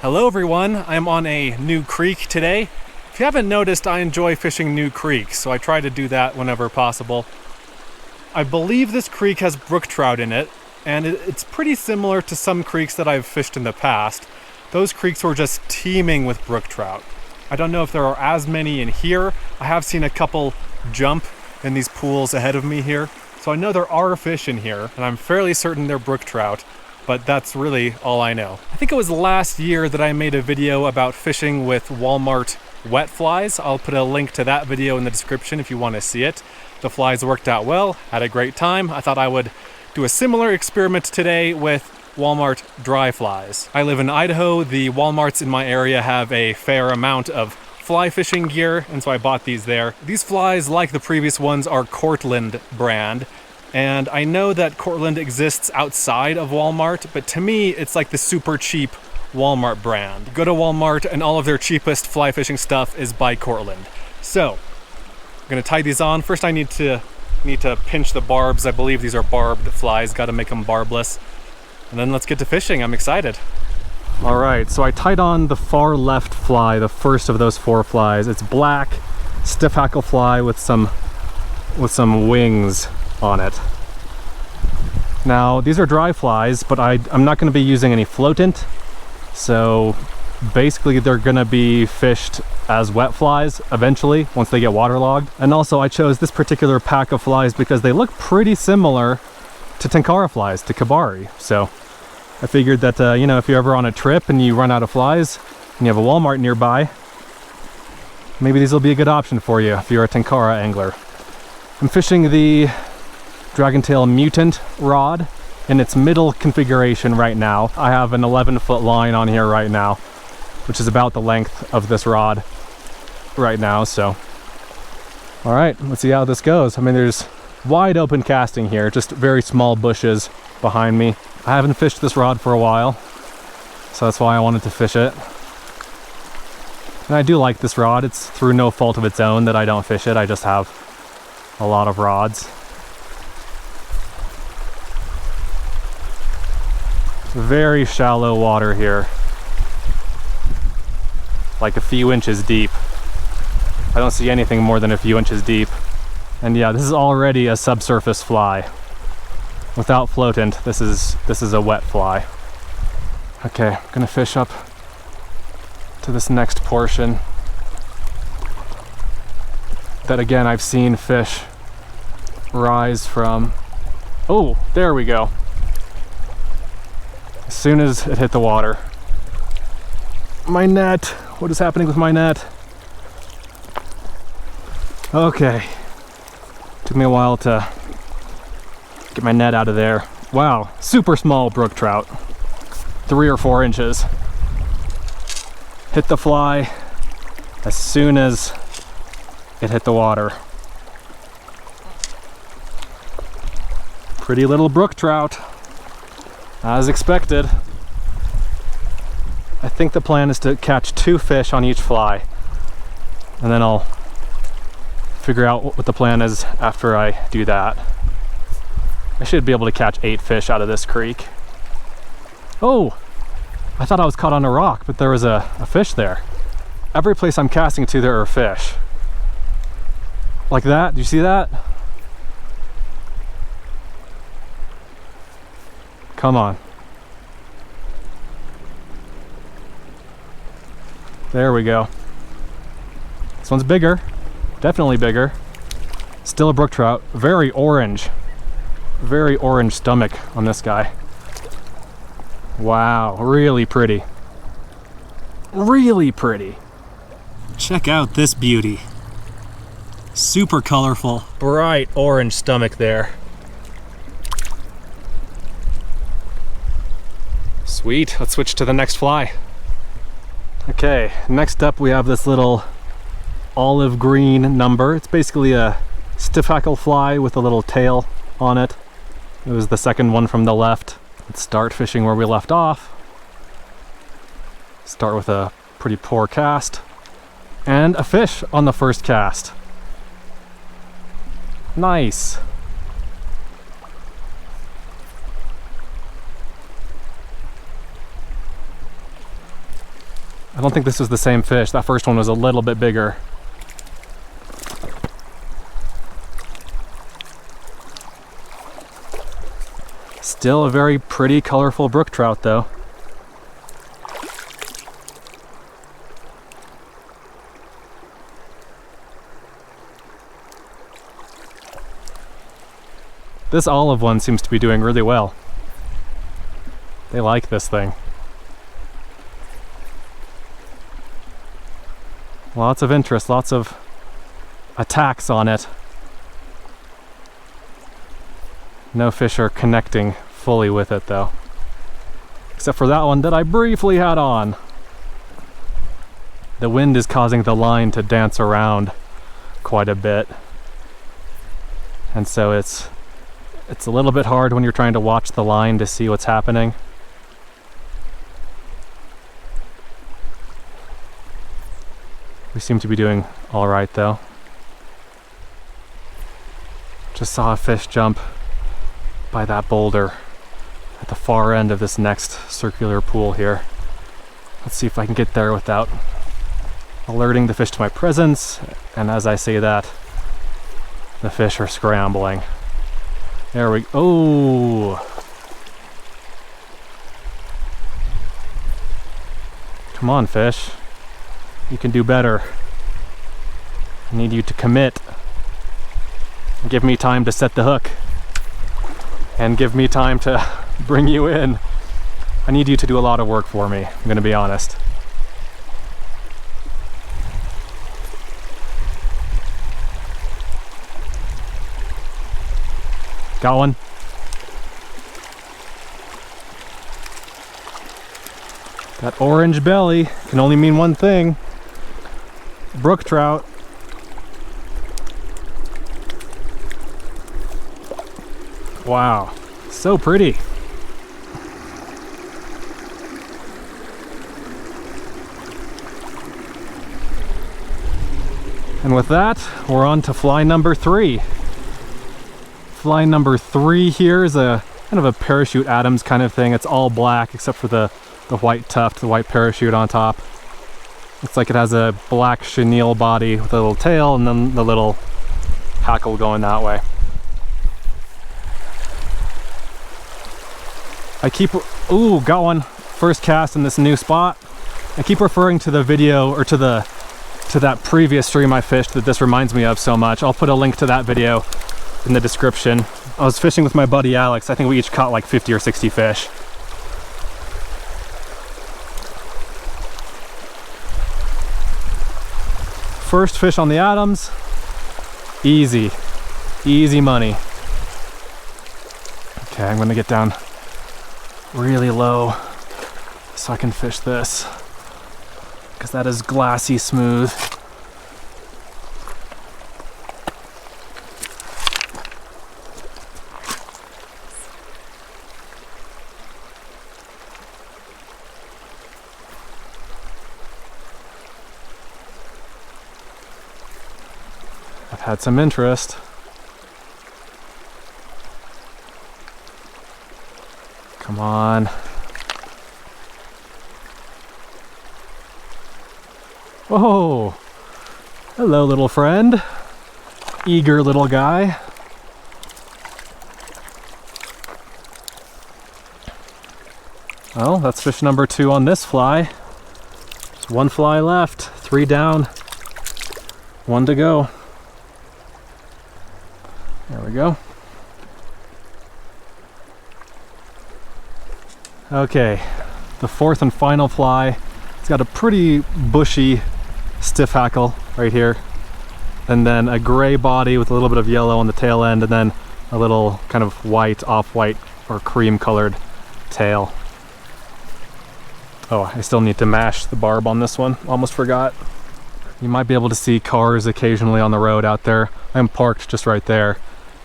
Hello everyone, I'm on a new creek today. If you haven't noticed, I enjoy fishing new creeks, so I try to do that whenever possible. I believe this creek has brook trout in it, and it's pretty similar to some creeks that I've fished in the past. Those creeks were just teeming with brook trout. I don't know if there are as many in here. I have seen a couple jump in these pools ahead of me here, so I know there are fish in here, and I'm fairly certain they're brook trout. But that's really all I know. I think it was last year that I made a video about fishing with Walmart wet flies. I'll put a link to that video in the description if you want to see it. The flies worked out well, had a great time. I thought I would do a similar experiment today with Walmart dry flies. I live in Idaho. The Walmarts in my area have a fair amount of fly fishing gear, and so I bought these there. These flies, like the previous ones, are Cortland brand. And I know that Cortland exists outside of Walmart, but to me, it's like the super cheap Walmart brand. Go to Walmart and all of their cheapest fly fishing stuff is by Cortland. So, I'm gonna tie these on. First I need to pinch the barbs. I believe these are barbed flies, gotta make them barbless. And then let's get to fishing, I'm excited. All right, so I tied on the far left fly, the first of those 4 flies. It's black, stiff hackle fly with some wings on it. Now these are dry flies, but I'm not going to be using any floatant, so basically they're going to be fished as wet flies eventually once they get waterlogged. And also I chose this particular pack of flies because they look pretty similar to Tenkara flies, to Kabari. So I figured that you know, if you're ever on a trip and you run out of flies and you have a Walmart nearby, maybe these will be a good option for you if you're a Tenkara angler. I'm fishing the Dragontail Mutant rod in its middle configuration right now. I have an 11-foot line on here right now, which is about the length of this rod right now. So, all right, let's see how this goes. I mean, there's wide open casting here, just very small bushes behind me. I haven't fished this rod for a while, so that's why I wanted to fish it. And I do like this rod. It's through no fault of its own that I don't fish it. I just have a lot of rods. Very shallow water here, like a few inches deep. I don't see anything more than a few inches deep. And yeah, this is already a subsurface fly. Without floatant, this is a wet fly. Okay, I'm gonna fish up to this next portion that again I've seen fish rise from. Oh, there we go. As soon as it hit the water. My net, what is happening with my net? Okay, took me a while to get my net out of there. Wow, super small brook trout, 3 or 4 inches. Hit the fly as soon as it hit the water. Pretty little brook trout, as expected. I think the plan is to catch 2 fish on each fly, and then I'll figure out what the plan is after I do that. I should be able to catch 8 fish out of this creek. Oh, I thought I was caught on a rock, but there was a fish there. Every place I'm casting to, there are fish. Like that, do you see that? Come on. There we go. This one's bigger, definitely bigger. Still a brook trout, very orange stomach on this guy. Wow, really pretty. Really pretty. Check out this beauty. Super colorful, bright orange stomach there. Sweet, let's switch to the next fly. Okay, next up we have this little olive green number. It's basically a stiff hackle fly with a little tail on it. It was the second one from the left. Let's start fishing where we left off. Start with a pretty poor cast. And a fish on the first cast. Nice. I don't think this is the same fish. That first one was a little bit bigger. Still a very pretty, colorful brook trout though. This olive one seems to be doing really well. They like this thing. Lots of interest, lots of attacks on it. No fish are connecting fully with it though. Except for that one that I briefly had on. The wind is causing the line to dance around quite a bit. And so it's a little bit hard when you're trying to watch the line to see what's happening. We seem to be doing all right though. Just saw a fish jump by that boulder at the far end of this next circular pool here. Let's see if I can get there without alerting the fish to my presence. And as I say that, the fish are scrambling. There we go. Oh! Come on, fish. You can do better. I need you to commit. Give me time to set the hook. And give me time to bring you in. I need you to do a lot of work for me, I'm gonna be honest. Got one. That orange belly can only mean one thing. Brook trout. Wow, so pretty. And with that, we're on to fly number 3. Fly number 3 here is a kind of a parachute Adams kind of thing. It's all black except for the white tuft, the white parachute on top. Looks like it has a black chenille body with a little tail and then the little hackle going that way. I keep, ooh, got one. First cast in this new spot. I keep referring to the video, or to that previous stream I fished that this reminds me of so much. I'll put a link to that video in the description. I was fishing with my buddy Alex. I think we each caught like 50 or 60 fish. First fish on the Adams. Easy. Easy money. Okay, I'm gonna get down really low so I can fish this, because that is glassy smooth. I've had some interest. Come on. Whoa! Hello, little friend. Eager little guy. Well, that's fish number 2 on this fly. There's 1 fly left, 3 down, 1 to go. There we go. Okay, the 4th and final fly. It's got a pretty bushy stiff hackle right here, and then a gray body with a little bit of yellow on the tail end, and then a little kind of white, off-white or cream colored tail. Oh, I still need to mash the barb on this one. Almost forgot. You might be able to see cars occasionally on the road out there. I'm parked just right there.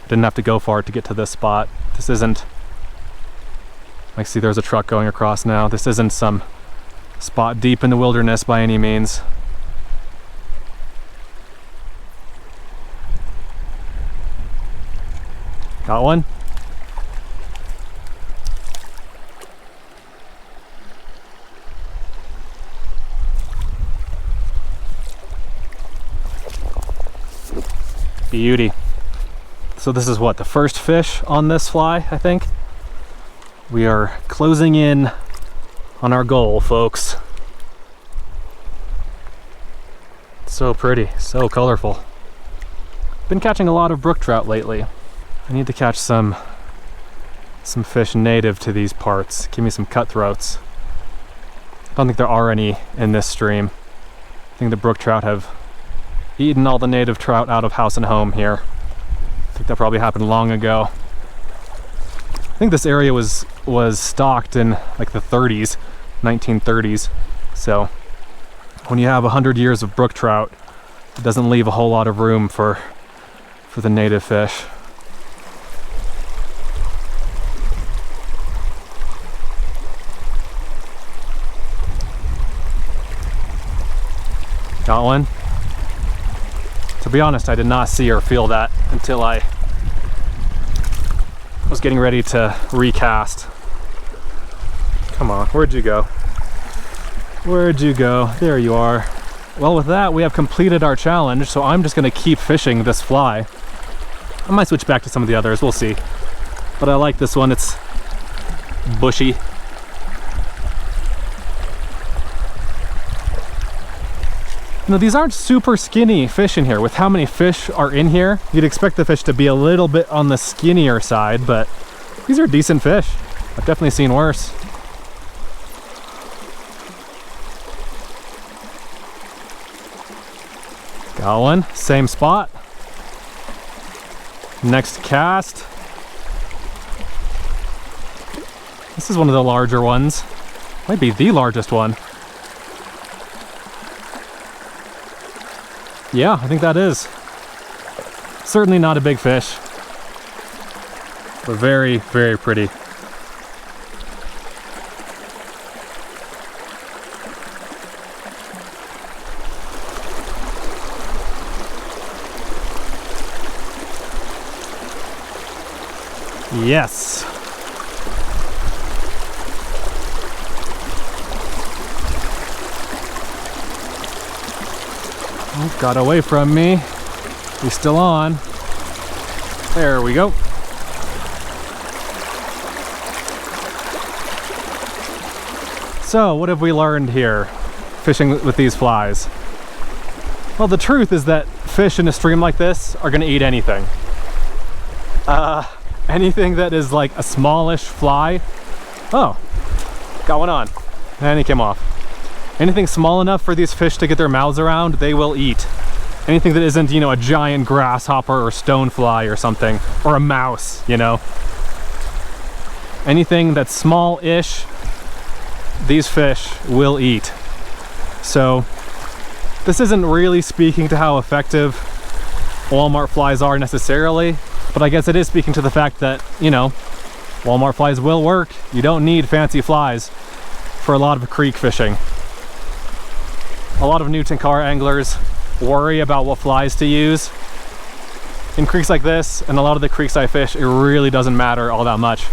Didn't have to go far to get to this spot. This isn't, I see there's a truck going across now. This isn't some spot deep in the wilderness by any means. Got one? Beauty. So this is what, the first fish on this fly, I think? We are closing in on our goal, folks. So pretty, so colorful. Been catching a lot of brook trout lately. I need to catch some fish native to these parts. Give me some cutthroats. I don't think there are any in this stream. I think the brook trout have eaten all the native trout out of house and home here. I think that probably happened long ago. I think this area was stocked in like the 30s, 1930s. So when you have 100 years of brook trout, it doesn't leave a whole lot of room for the native fish. Got one. To be honest, I did not see or feel that until I was getting ready to recast. Come on, where'd you go? Where'd you go? There you are. Well, with that, we have completed our challenge, so I'm just gonna keep fishing this fly. I might switch back to some of the others, we'll see. But I like this one, it's bushy. Now, these aren't super skinny fish in here. With how many fish are in here, you'd expect the fish to be a little bit on the skinnier side, but these are decent fish. I've definitely seen worse. Got one, same spot. Next cast. This is one of the larger ones. Might be the largest one. Yeah, I think that is. Certainly not a big fish, but very, very pretty. Yes. Oh, got away from me. He's still on. There we go. So, what have we learned here, fishing with these flies? Well, the truth is that fish in a stream like this are gonna eat anything. Anything that is like a smallish fly. Oh, got one on. And he came off. Anything small enough for these fish to get their mouths around, they will eat. Anything that isn't, you know, a giant grasshopper or stonefly or something, or a mouse, you know. Anything that's small-ish, these fish will eat. So, this isn't really speaking to how effective Walmart flies are necessarily, but I guess it is speaking to the fact that, you know, Walmart flies will work. You don't need fancy flies for a lot of creek fishing. A lot of new Tenkara anglers worry about what flies to use. In creeks like this, and a lot of the creeks I fish, it really doesn't matter all that much.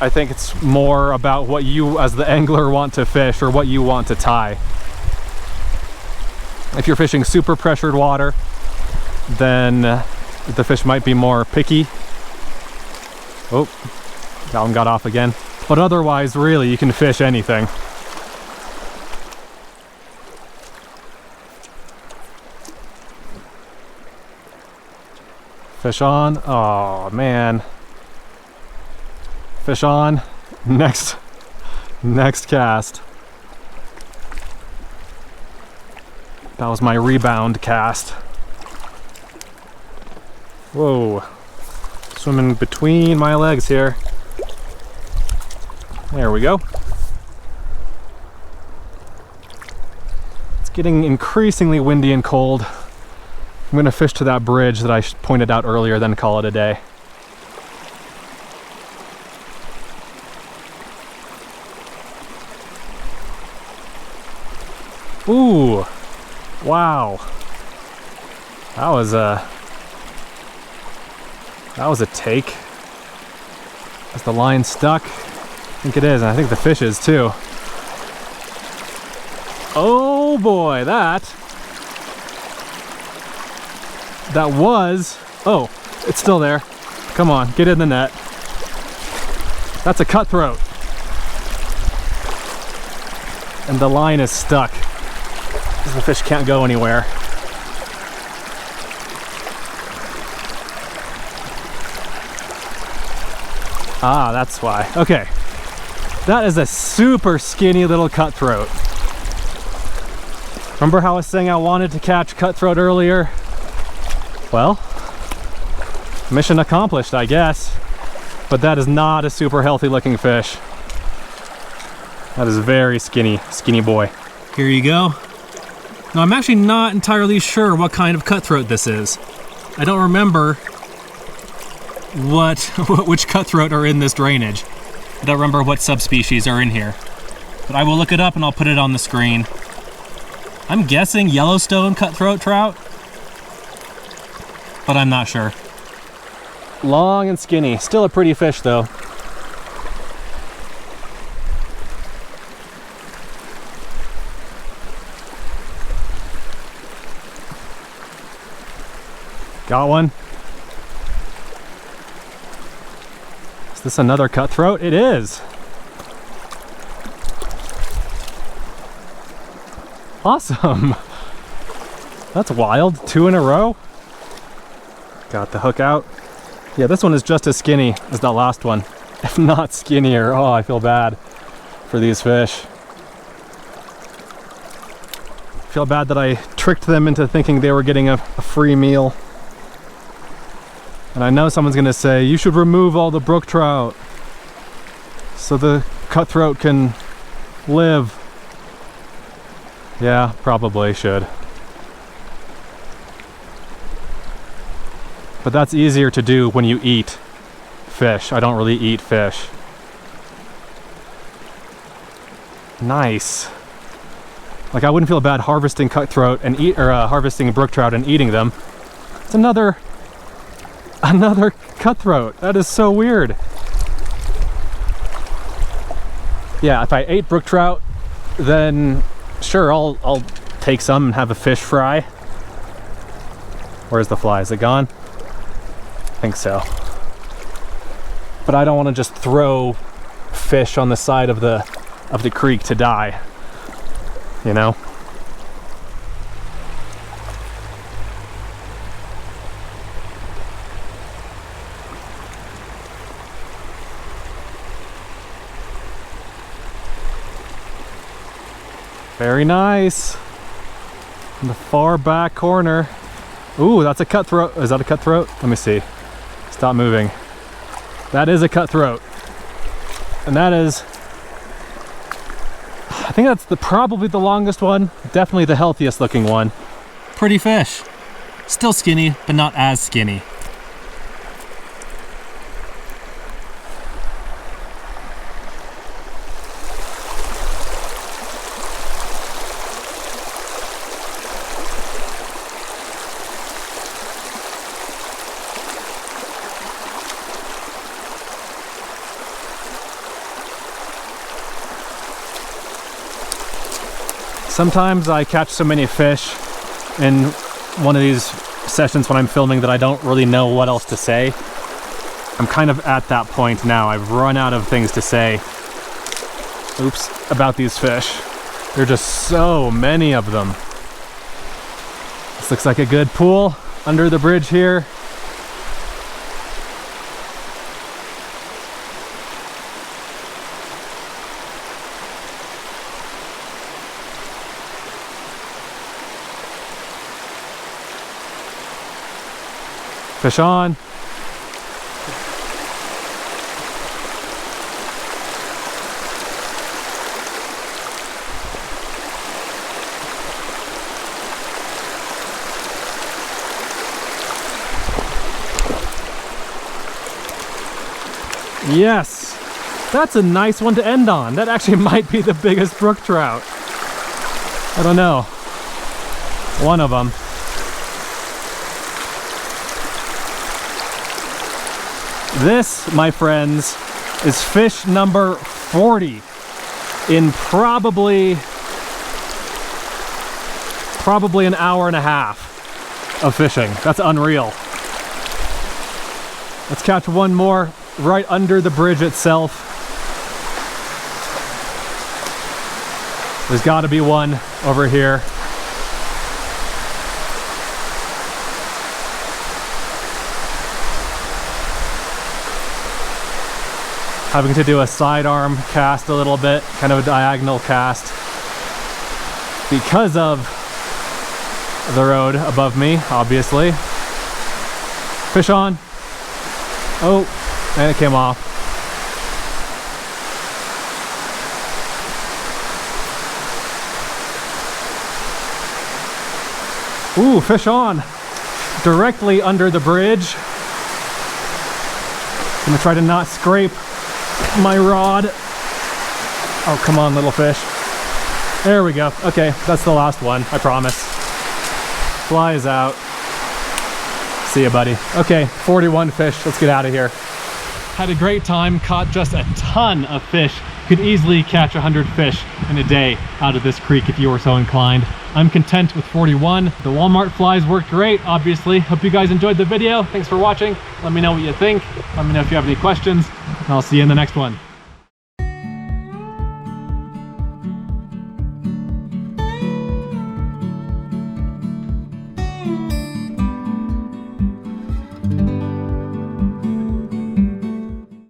I think it's more about what you as the angler want to fish or what you want to tie. If you're fishing super pressured water, then the fish might be more picky. Oh, that one got off again. But otherwise, really, you can fish anything. Fish on. Oh, man. Fish on. Next cast. That was my rebound cast. Whoa. Swimming between my legs here. There we go. It's getting increasingly windy and cold. I'm gonna fish to that bridge that I pointed out earlier, then call it a day. Ooh, wow. That was a take. Is the line stuck? I think it is, and I think the fish is too. that was, oh, it's still there. Come on, get in the net. That's a cutthroat. And the line is stuck. The fish can't go anywhere. Ah, that's why. Okay. That is a super skinny little cutthroat. Remember how I was saying I wanted to catch cutthroat earlier? Well, mission accomplished, I guess. But that is not a super healthy looking fish. That is very skinny boy. Here you go. Now I'm actually not entirely sure what kind of cutthroat this is. I don't remember which cutthroat are in this drainage. I don't remember what subspecies are in here. But I will look it up and I'll put it on the screen. I'm guessing Yellowstone cutthroat trout, but I'm not sure. Long and skinny, still a pretty fish though. Got one. Is this another cutthroat? It is. Awesome. That's wild. 2 in a row. Got the hook out. Yeah, this one is just as skinny as that last one, if not skinnier. Oh, I feel bad for these fish. I feel bad that I tricked them into thinking they were getting a free meal. And I know someone's gonna say, you should remove all the brook trout so the cutthroat can live. Yeah, probably should. But that's easier to do when you eat fish. I don't really eat fish. Nice. Like, I wouldn't feel bad harvesting cutthroat and harvesting brook trout and eating them. It's another cutthroat. That is so weird. Yeah, if I ate brook trout, then sure, I'll take some and have a fish fry. Where's the fly? Is it gone? I think so. But I don't want to just throw fish on the side of the creek to die. You know? Very nice. In the far back corner. Ooh, that's a cutthroat. Is that a cutthroat? Let me see. Stop moving. That is a cutthroat. And that is, I think that's probably the longest one. Definitely the healthiest looking one. Pretty fish. Still skinny, but not as skinny. Sometimes I catch so many fish in one of these sessions when I'm filming that I don't really know what else to say. I'm kind of at that point now. I've run out of things to say. Oops, about these fish. There are just so many of them. This looks like a good pool under the bridge here. Fish on. Yes, that's a nice one to end on. That actually might be the biggest brook trout. I don't know. One of them. This, my friends, is fish number 40 in probably an hour and a half. of fishing. That's unreal. Let's catch one more right under the bridge itself. There's got to be one over here. Having to do a sidearm cast a little bit, kind of a diagonal cast, because of the road above me, obviously. Fish on. Oh, and it came off. Ooh, fish on. Directly under the bridge. Gonna try to not scrape my rod. Oh, come on, little fish. There we go. Okay, that's the last one, I promise. Fly is out. See ya, buddy. Okay, 41 fish. Let's get out of here. Had a great time, caught just a ton of fish. Could easily catch 100 fish in a day out of this creek if you were so inclined. I'm content with 41. The Walmart flies worked great, obviously. Hope you guys enjoyed the video. Thanks for watching. Let me know what you think. Let me know if you have any questions, and I'll see you in the next one.